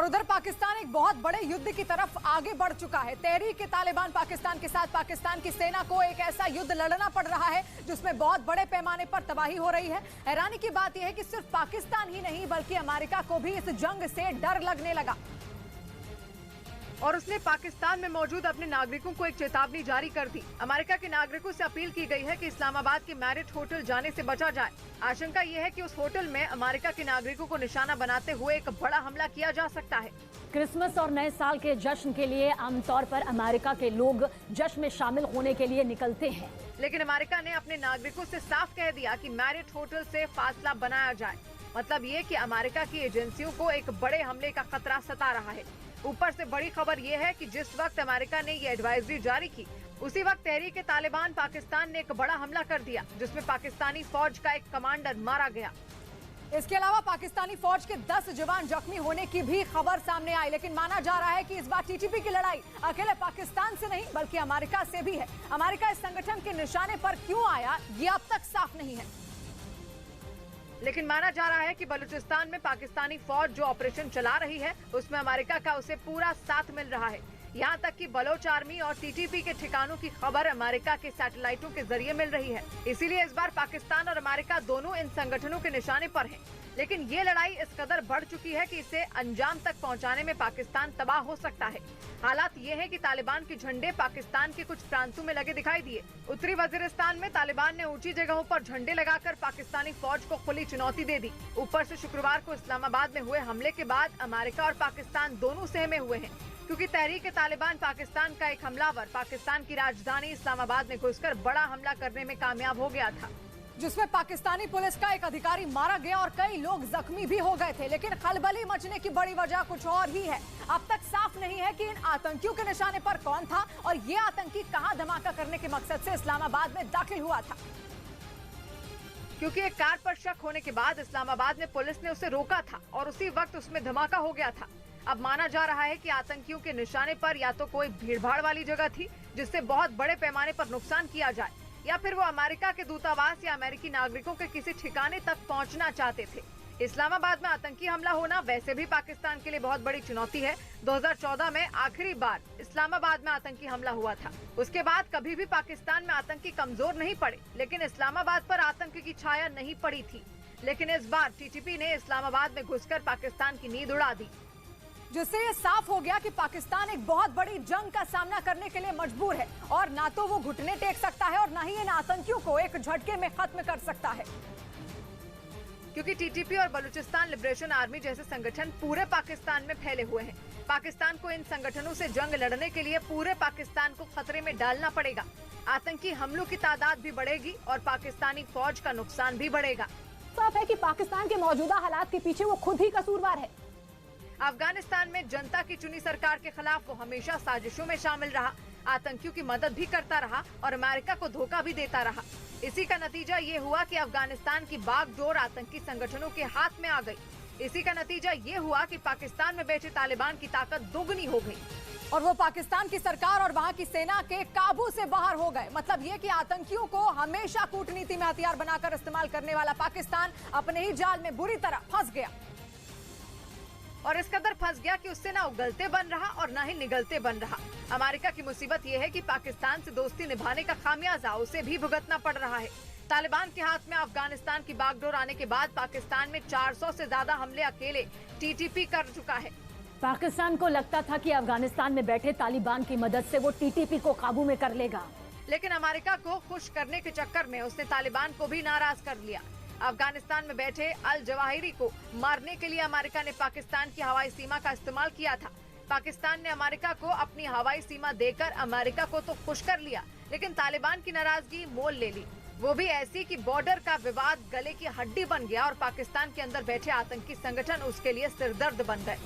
और उधर पाकिस्तान एक बहुत बड़े युद्ध की तरफ आगे बढ़ चुका है। तहरीक-ए-तालिबान पाकिस्तान के साथ पाकिस्तान की सेना को एक ऐसा युद्ध लड़ना पड़ रहा है जिसमें बहुत बड़े पैमाने पर तबाही हो रही है। हैरानी की बात यह है कि सिर्फ पाकिस्तान ही नहीं बल्कि अमेरिका को भी इस जंग से डर लगने लगा और उसने पाकिस्तान में मौजूद अपने नागरिकों को एक चेतावनी जारी कर दी। अमेरिका के नागरिकों से अपील की गई है कि इस्लामाबाद के मैरिट होटल जाने से बचा जाए। आशंका ये है कि उस होटल में अमेरिका के नागरिकों को निशाना बनाते हुए एक बड़ा हमला किया जा सकता है। क्रिसमस और नए साल के जश्न के लिए आमतौर पर अमेरिका के लोग जश्न में शामिल होने के लिए निकलते हैं, लेकिन अमेरिका ने अपने नागरिकों से साफ कह दिया कि मैरिट होटल से फासला बनाया जाए। मतलब ये कि अमेरिका की एजेंसियों को एक बड़े हमले का खतरा सता रहा है। ऊपर से बड़ी खबर ये है कि जिस वक्त अमेरिका ने ये एडवाइजरी जारी की उसी वक्त तहरीक-ए-तालिबान पाकिस्तान ने एक बड़ा हमला कर दिया जिसमें पाकिस्तानी फौज का एक कमांडर मारा गया। इसके अलावा पाकिस्तानी फौज के 10 जवान जख्मी होने की भी खबर सामने आई, लेकिन माना जा रहा है कि इस बार टीटीपी की लड़ाई अकेले पाकिस्तान से नहीं बल्कि अमेरिका से भी है। अमेरिका इस संगठन के निशाने पर क्यों आया ये अब तक साफ नहीं है, लेकिन माना जा रहा है कि बलूचिस्तान में पाकिस्तानी फौज जो ऑपरेशन चला रही है उसमें अमेरिका का उसे पूरा साथ मिल रहा है। यहाँ तक कि बलोच आर्मी और टीटीपी के ठिकानों की खबर अमेरिका के सैटेलाइटों के जरिए मिल रही है। इसीलिए इस बार पाकिस्तान और अमेरिका दोनों इन संगठनों के निशाने पर हैं। लेकिन ये लड़ाई इस कदर बढ़ चुकी है कि इसे अंजाम तक पहुंचाने में पाकिस्तान तबाह हो सकता है। हालात ये है कि तालिबान के झंडे पाकिस्तान के कुछ प्रांतों में लगे दिखाई दिए। उत्तरी वजीरिस्तान में तालिबान ने ऊंची जगहों पर झंडे लगाकर पाकिस्तानी फौज को खुली चुनौती दे दी। ऊपर से शुक्रवार को इस्लामाबाद में हुए हमले के बाद अमेरिका और पाकिस्तान दोनों सहमे हुए हैं, क्योंकि तहरीक-ए-तालिबान पाकिस्तान का एक हमलावर पाकिस्तान की राजधानी इस्लामाबाद में घुसकर बड़ा हमला करने में कामयाब हो गया था, जिसमें पाकिस्तानी पुलिस का एक अधिकारी मारा गया और कई लोग जख्मी भी हो गए थे। लेकिन खलबली मचने की बड़ी वजह कुछ और ही है। अब तक साफ नहीं है कि इन आतंकियों के निशाने पर कौन था और ये आतंकी कहां धमाका करने के मकसद से इस्लामाबाद में दाखिल हुआ था, क्योंकि एक कार पर शक होने के बाद इस्लामाबाद में पुलिस ने उसे रोका था और उसी वक्त उसमें धमाका हो गया था। अब माना जा रहा है कि आतंकियों के निशाने पर या तो कोई भीड़भाड़ वाली जगह थी जिससे बहुत बड़े पैमाने पर नुकसान किया जाए, या फिर वो अमेरिका के दूतावास या अमेरिकी नागरिकों के किसी ठिकाने तक पहुंचना चाहते थे। इस्लामाबाद में आतंकी हमला होना वैसे भी पाकिस्तान के लिए बहुत बड़ी चुनौती है। 2014 में आखिरी बार इस्लामाबाद में आतंकी हमला हुआ था। उसके बाद कभी भी पाकिस्तान में आतंकी कमजोर नहीं पड़े, लेकिन इस्लामाबाद पर आतंक की छाया नहीं पड़ी थी। लेकिन इस बार टीटीपी ने इस्लामाबाद में घुसकर पाकिस्तान की नींद उड़ा दी, जिससे ये साफ हो गया कि पाकिस्तान एक बहुत बड़ी जंग का सामना करने के लिए मजबूर है और ना तो वो घुटने टेक सकता है और ना ही इन आतंकियों को एक झटके में खत्म कर सकता है, क्योंकि टीटीपी और बलूचिस्तान लिबरेशन आर्मी जैसे संगठन पूरे पाकिस्तान में फैले हुए हैं। पाकिस्तान को इन संगठनों से जंग लड़ने के लिए पूरे पाकिस्तान को खतरे में डालना पड़ेगा। आतंकी हमलों की तादाद भी बढ़ेगी और पाकिस्तानी फौज का नुकसान भी बढ़ेगा। साफ है कि पाकिस्तान के मौजूदा हालात के पीछे वो खुद ही कसूरवार है। अफगानिस्तान में जनता की चुनी सरकार के खिलाफ वो हमेशा साजिशों में शामिल रहा, आतंकियों की मदद भी करता रहा और अमेरिका को धोखा भी देता रहा। इसी का नतीजा ये हुआ कि अफगानिस्तान की बागडोर आतंकी संगठनों के हाथ में आ गई। इसी का नतीजा ये हुआ कि पाकिस्तान में बैठे तालिबान की ताकत दोगुनी हो गई और वो पाकिस्तान की सरकार और वहाँ की सेना के काबू से बाहर हो गए। मतलब ये कि आतंकियों को हमेशा कूटनीति में हथियार बनाकर इस्तेमाल करने वाला पाकिस्तान अपने ही जाल में बुरी तरह फंस गया और इस कदर फंस गया कि उससे ना उगलते बन रहा और ना ही निगलते बन रहा। अमेरिका की मुसीबत ये है कि पाकिस्तान से दोस्ती निभाने का खामियाजा उसे भी भुगतना पड़ रहा है। तालिबान के हाथ में अफगानिस्तान की बागडोर आने के बाद पाकिस्तान में 400 से ज्यादा हमले अकेले टीटीपी कर चुका है। पाकिस्तान को लगता था कि अफगानिस्तान में बैठे तालिबान की मदद से वो टीटीपी को काबू में कर लेगा, लेकिन अमेरिका को खुश करने के चक्कर में उसने तालिबान को भी नाराज कर लिया। अफगानिस्तान में बैठे अल जवाहिरी को मारने के लिए अमेरिका ने पाकिस्तान की हवाई सीमा का इस्तेमाल किया था। पाकिस्तान ने अमेरिका को अपनी हवाई सीमा देकर अमेरिका को तो खुश कर लिया, लेकिन तालिबान की नाराजगी मोल ले ली। वो भी ऐसी कि बॉर्डर का विवाद गले की हड्डी बन गया और पाकिस्तान के अंदर बैठे आतंकी संगठन उसके लिए सिरदर्द बन गए।